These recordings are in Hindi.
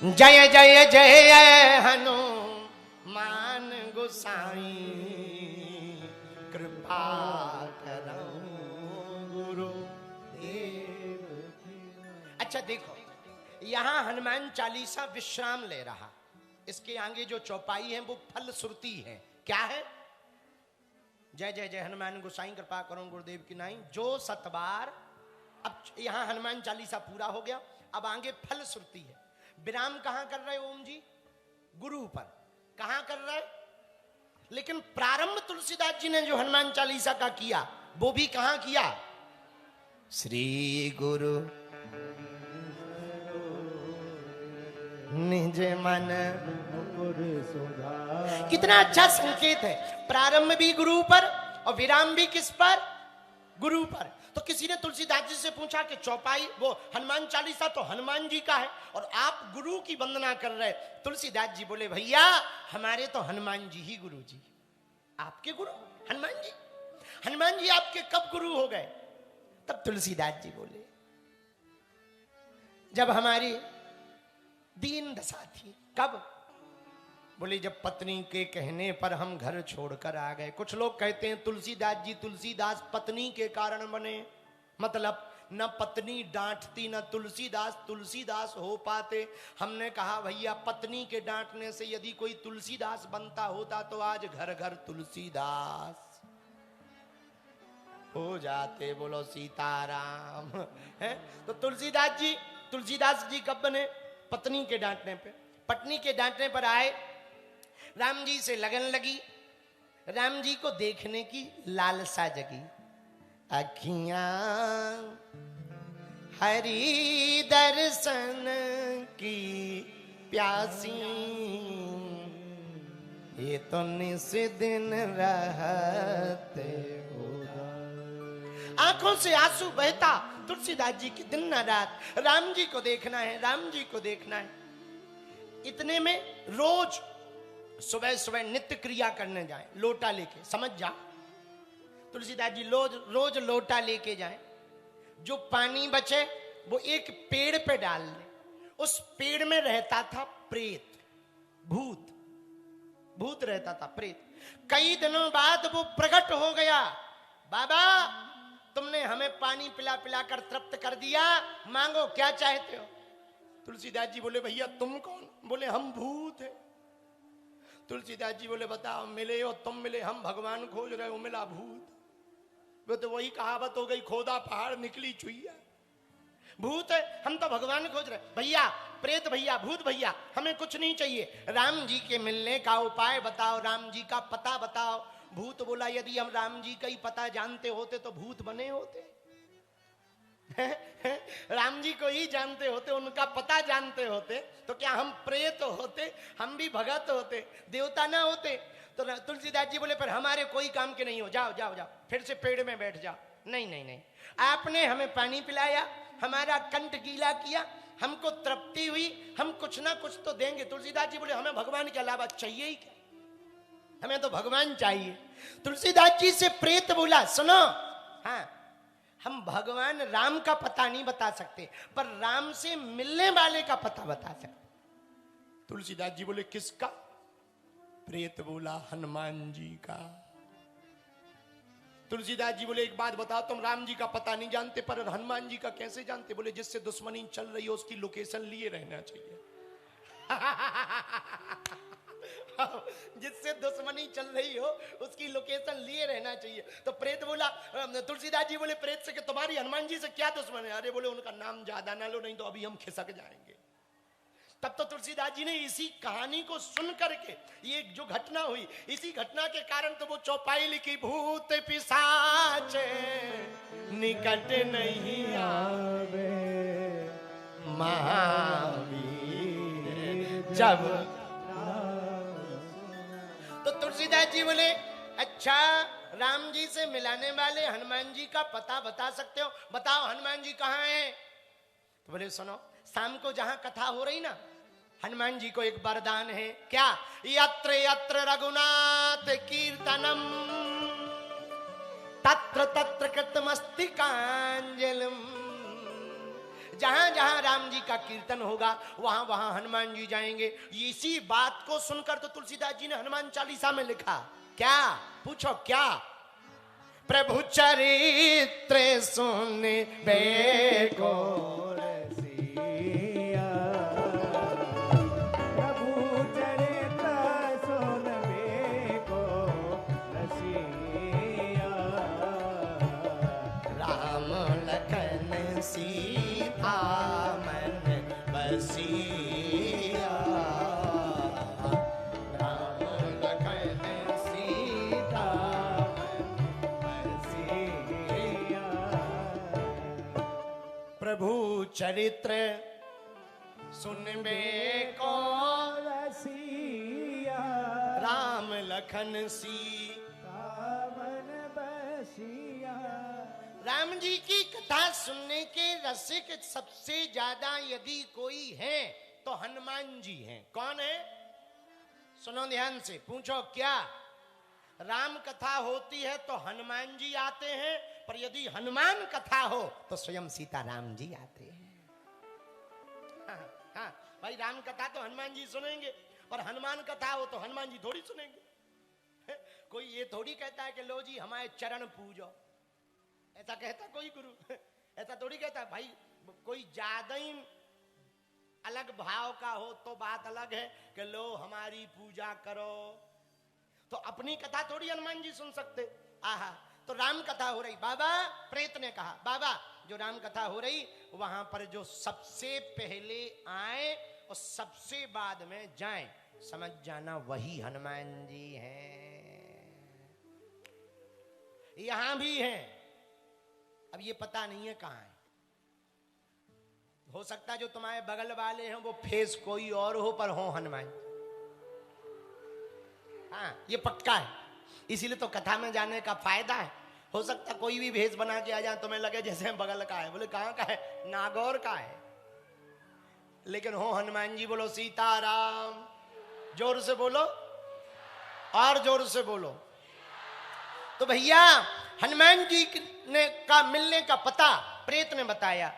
जय जय जय हनुमान गोसाई कृपा करो गुरु देव। अच्छा देखो, यहां हनुमान चालीसा विश्राम ले रहा, इसके आगे जो चौपाई है वो फल श्रुति है। क्या है? जय जय जय हनुमान गोसाई कृपा करो गुरुदेव की नाई जो सतबार। अब यहां हनुमान चालीसा पूरा हो गया, अब आगे फल श्रुति है। विराम कहां कर रहे ओम जी? गुरु पर। कहां कर रहे? लेकिन प्रारंभ तुलसीदास जी ने जो हनुमान चालीसा का किया वो भी कहां किया? श्री गुरु निज मन। कितना अच्छा संकेत है। प्रारंभ भी गुरु पर और विराम भी किस पर? गुरु पर। तो किसी ने तुलसीदास जी से पूछा कि चौपाई वो हनुमान चालीसा तो हनुमान जी का है और आप गुरु की वंदना कर रहे। तुलसीदास जी बोले भैया हमारे तो हनुमान जी ही गुरु जी। आपके गुरु हनुमान जी? हनुमान जी आपके कब गुरु हो गए? तब तुलसीदास जी बोले जब हमारी दीन दशा थी। कब? बोले जब पत्नी के कहने पर हम घर छोड़कर आ गए। कुछ लोग कहते हैं तुलसीदास जी तुलसीदास पत्नी के कारण बने, मतलब न पत्नी डांटती न तुलसीदास तुलसीदास हो पाते। हमने कहा भैया पत्नी के डांटने से यदि कोई तुलसीदास बनता होता तो आज घर घर तुलसीदास हो जाते। बोलो सीताराम है। तो तुलसीदास जी कब बने? पत्नी के डांटने पे। पत्नी के डांटने पर आए, राम जी से लगन लगी, राम जी को देखने की लालसा जगी। अखियां हरि दर्शन की प्यासी ये तो निस दिन रहते होगा। आंखों से आंसू बहता तुलसीदास जी की दिन न रात राम जी को देखना है, राम जी को देखना है। इतने में रोज सुबह सुबह नित्य क्रिया करने जाए लोटा लेके, समझ जा तुलसीदास जी रोज लोटा लेके जाए। जो पानी बचे वो एक पेड़ पे डाल ले। उस पेड़ में रहता था प्रेत, भूत रहता था, प्रेत। कई दिनों बाद वो प्रकट हो गया। बाबा तुमने हमें पानी पिला पिला कर तृप्त कर दिया, मांगो क्या चाहते हो? तुलसीदास जी बोले भैया तुम कौन? बोले हम भूत हैं। तुलसीदास जी बोले बताओ मिले हो तुम मिले, हम भगवान खोज रहे हो, मिला भूत। वो तो वही कहावत हो गई, खोदा पहाड़ निकली चुईया। भूत है, हम तो भगवान खोज रहे। भैया प्रेत भैया, भूत भैया, हमें कुछ नहीं चाहिए, राम जी के मिलने का उपाय बताओ, राम जी का पता बताओ। भूत बोला यदि हम राम जी का ही पता जानते होते तो भूत बने होते। राम जी को ही जानते होते, उनका पता जानते होते तो क्या हम प्रेत होते? हम भी भगत होते, देवता ना होते। तो तुलसीदास जी बोले पर हमारे कोई काम के नहीं हो, जाओ जाओ जाओ फिर से पेड़ में बैठ जाओ। नहीं नहीं नहीं, आपने हमें पानी पिलाया, हमारा कंठ गीला किया, हमको तृप्ति हुई, हम कुछ ना कुछ तो देंगे। तुलसीदास जी बोले हमें भगवान के अलावा चाहिए ही क्या, हमें तो भगवान चाहिए। तुलसीदास जी से प्रेत बोला सुनो, हाँ हम भगवान राम का पता नहीं बता सकते पर राम से मिलने वाले का पता बता सकते। तुलसीदास जी बोले किसका? प्रेत बोला हनुमान जी का। तुलसीदास जी बोले एक बात बताओ, तुम राम जी का पता नहीं जानते पर हनुमान जी का कैसे जानते? बोले जिससे दुश्मनी चल रही हो उसकी लोकेशन लिए रहना चाहिए। जिससे दुश्मनी चल रही हो उसकी लोकेशन लिए रहना चाहिए। तो प्रेत बोला, तुलसीदास जी बोले प्रेत से कि तुम्हारी हनुमान जी से क्या दुश्मन है? अरे बोले उनका नाम ज्यादा ना लो नहीं तो अभी हम खिसक जाएंगे। तब तो तुलसीदास जी ने इसी कहानी को सुन करके, ये जो घटना हुई इसी घटना के कारण तो वो चौपाई लिखी, भूत पिशाच निकट नहीं आवे महावीर जब। तो तुलसीदास जी बोले अच्छा राम जी से मिलाने वाले हनुमान जी का पता बता सकते हो? बताओ हनुमान जी कहाँ हैं? तो बोले सुनो, शाम को जहां कथा हो रही ना, हनुमान जी को एक वरदान है। क्या? यत्र यत्र रघुनाथ कीर्तनम तत्र तत्र कृतमस्ति कांजलिम जहां जहां राम जी का कीर्तन होगा वहां वहां हनुमान जी जाएंगे। इसी बात को सुनकर तो तुलसीदास जी ने हनुमान चालीसा में लिखा, क्या पूछो क्या? प्रभु चरित्र सुन बेको रसिया, प्रभु चरित्र सुन बेको रसिया, राम लखन सीता मन बसिया, राम लखन सीता मन बसिया। प्रभु चरित्र सुनबे को रसिया, राम लखन सीता। मन बसिया। राम जी की कथा सुनने के रसिक सबसे ज्यादा यदि कोई है तो हनुमान जी हैं। कौन है? सुनो ध्यान से, पूछो क्या? राम कथा होती है तो हनुमान जी आते हैं, पर यदि हनुमान कथा हो तो स्वयं सीताराम जी आते हैं। हाँ, हाँ, भाई राम कथा तो हनुमान जी सुनेंगे, पर हनुमान कथा हो तो हनुमान जी थोड़ी सुनेंगे। कोई ये थोड़ी कहता है कि लो जी हमारे चरण पूजो, ऐसा कहता कोई गुरु? ऐसा थोड़ी कहता भाई। कोई ज्यादा ही अलग भाव का हो तो बात अलग है कि लो हमारी पूजा करो, तो अपनी कथा थोड़ी हनुमान जी सुन सकते। आहा, तो राम कथा हो रही, बाबा प्रेत ने कहा बाबा जो राम कथा हो रही वहां पर जो सबसे पहले आए और सबसे बाद में जाएं, समझ जाना वही हनुमान जी हैं। यहां भी हैं, अब ये पता नहीं है कहां है। हो सकता है जो तुम्हारे बगल वाले हैं वो फेस कोई और हो पर हो हनुमान। हाँ, ये पक्का है, इसीलिए तो कथा में जाने का फायदा है। हो सकता कोई भी भेष बना के आ जाए, तुम्हें लगे जैसे बगल का है। बोले कहां का है? नागौर का है, लेकिन हो हनुमान जी। बोलो सीताराम, जोर से बोलो और जोर से बोलो। तो भैया हनुमान जी ने का मिलने का पता प्रेत ने बताया।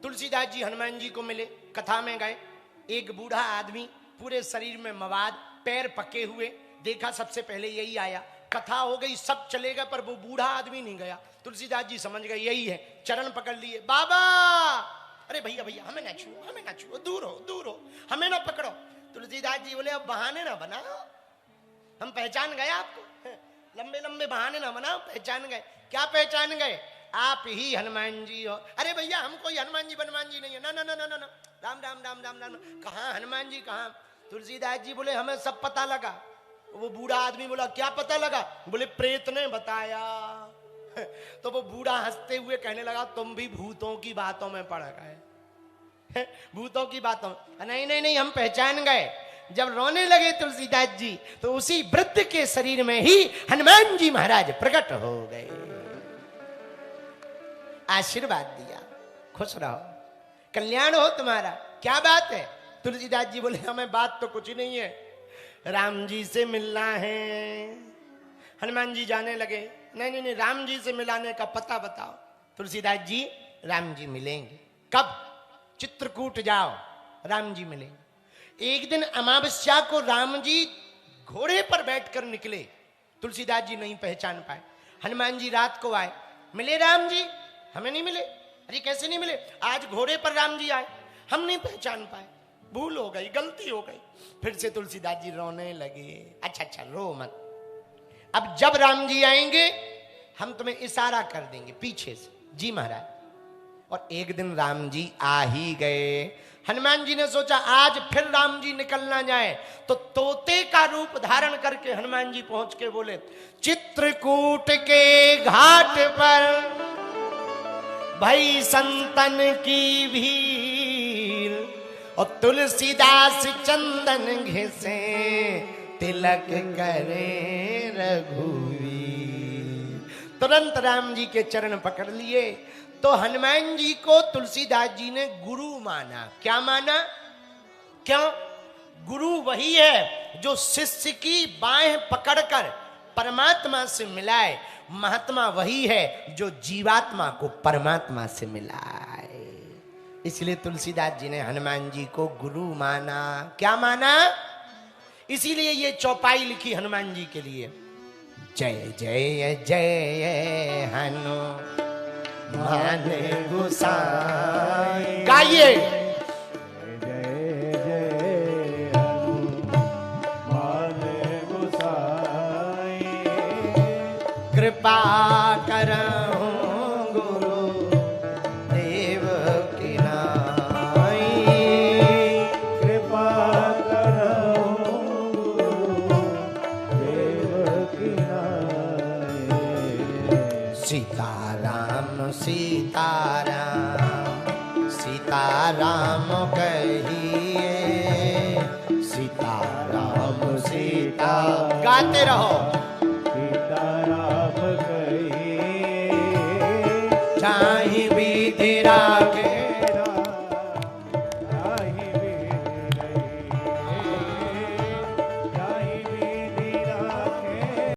तुलसीदास जी हनुमान जी को मिले, कथा में गए। एक बूढ़ा आदमी, पूरे शरीर में मवाद, पैर पके हुए, देखा सबसे पहले यही आया। कथा हो गई, सब चले गए, पर वो बूढ़ा आदमी नहीं गया। तुलसीदास जी समझ गए यही है, चरण पकड़ लिए। बाबा, अरे भैया भैया हमें ना छुओ, हमें ना छुओ, दूर हो दूर हो, हमें ना पकड़ो। तुलसीदास जी बोले अब बहाने ना बनाओ, हम पहचान गए आपको। लंबे लंबे बहाने ना बनाओ, पहचान गए। क्या पहचान गए? आप ही हनुमान जी हो। अरे भैया हम कोई हनुमान जी बनमान जी नहीं है, ना ना ना ना ना, राम राम राम राम राम। कहाँ हनुमान जी कहाँ? तुलसीदास जी बोले हमें सब पता लगा। वो बूढ़ा आदमी बोला क्या पता लगा? बोले प्रेत ने बताया। तो वो बूढ़ा हंसते हुए कहने लगा तुम भी भूतों की बातों में पड़ गए। भूतों की बातों? नहीं नहीं नहीं, हम पहचान गए। जब रोने लगे तुलसीदास जी तो उसी वृद्ध के शरीर में ही हनुमान जी महाराज प्रकट हो गए। आशीर्वाद दिया, खुश रहो, कल्याण हो तुम्हारा। क्या बात है? तुलसीदास जी बोले हमें बात तो कुछ नहीं है, राम जी से मिलना है। हनुमान जी जाने लगे, नहीं नहीं नहीं, राम जी से मिलाने का पता बताओ। तुलसीदास जी राम जी मिलेंगे। कब? चित्रकूट जाओ, राम जी मिलेंगे। एक दिन अमावस्या को राम जी घोड़े पर बैठकर निकले। तुलसीदास जी नहीं पहचान पाए। हनुमान जी रात को आए, मिले राम जी? हमें नहीं मिले। अरे कैसे नहीं मिले? आज घोड़े पर राम जी आए, हम नहीं पहचान पाए, भूल हो गई, गलती हो गई। फिर से तुलसीदास जी रोने लगे। अच्छा अच्छा रो मत, अब जब राम जी आएंगे हम तुम्हें इशारा कर देंगे पीछे से। जी महाराज। और एक दिन राम जी आ ही गए। हनुमान जी ने सोचा आज फिर राम जी निकल ना जाए, तो तोते का रूप धारण करके हनुमान जी पहुंच के बोले चित्रकूट के घाट पर भई संतन की भीड़, और तुलसीदास चंदन घिसे तिलक करे रघुवीर। तुरंत राम जी के चरण पकड़ लिए। तो हनुमान जी को तुलसीदास जी ने गुरु माना। क्या माना? क्यों? गुरु वही है जो शिष्य की बाहें पकड़कर परमात्मा से मिलाए। महात्मा वही है जो जीवात्मा को परमात्मा से मिलाए। इसलिए तुलसीदास जी ने हनुमान जी को गुरु माना। क्या माना? इसीलिए ये चौपाई लिखी हनुमान जी के लिए। जय जय जय हनुमान गोसाई। गाइए। जय जय हनुमान गोसाई। कृपा करहु गुरु देव की नाई। कृपा करहु गुरु देव की नाई। सीताराम सीताराम सीताराम कहिए। सीताराम सीता। गाते रहो।